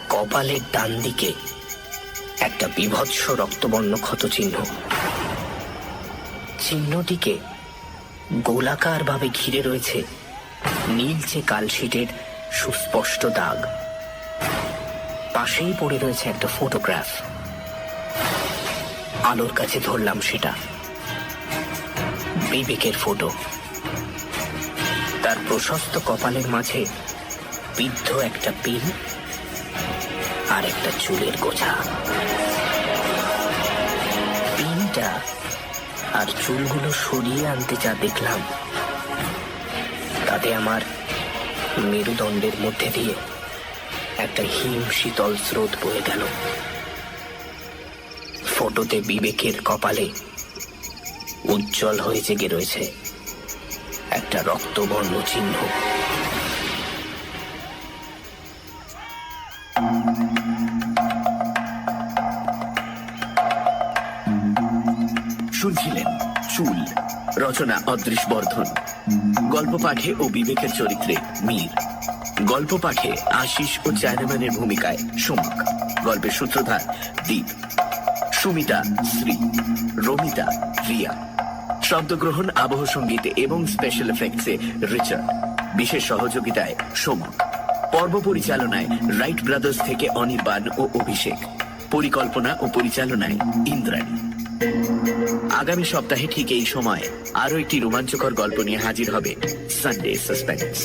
Speaker 2: কপালের ডান দিকে একটা বীভৎস রক্তবর্ণ ক্ষত চিহ্ন। চিহ্নটিকে গোলাকার ভাবে ঘিরে রয়েছে নীলচে কালশিটের সুস্পষ্ট দাগ। পাশেই পড়ে রয়েছে একটা ফটোগ্রাফ। আলোর কাছে ধরলাম সেটা। বিবেকের ফটো। তার প্রশস্ত কপালের মাঝে বিদ্ধ একটা পিন আর একটা চুলের গোছা। পিনটা আর চুলগুলো সরিয়ে আনতে যা দেখলাম, তাতে আমার মেরুদণ্ডের মধ্যে দিয়ে একটা হিম শীতল স্রোত বয়ে গেল। ফটোতে বিবেকের কপালে উজ্জ্বল হয়ে জেগে রয়েছে একটা রক্তবর্ণ চিহ্ন।
Speaker 1: শুনছিলেন চুল, রচনা অদৃশ বর্ধন। গল্প পাঠে ও বিবেকের চরিত্রে মীর। গল্প পাঠে আশিস ও চায়নাম্যানের ভূমিকায় সোমক। গল্পের সূত্রধার দীপ। সুমিতা শ্রী, রমিতা রিয়া। শব্দগ্রহণ, আবহ সঙ্গীত এবং স্পেশাল এফেক্টসে রিচার্ড। বিশেষ সহযোগিতায় সোমক। পর্ব পরিচালনায় রাইট ব্রাদার্স থেকে অনির্বাণ ও অভিষেক। পরিকল্পনা ও পরিচালনায় ইন্দ্রাণী। আগামী সপ্তাহে ঠিক এই সময় আরো একটি রোমাঞ্চকর গল্প নিয়ে হাজির হবে সানডে সাসপেন্স।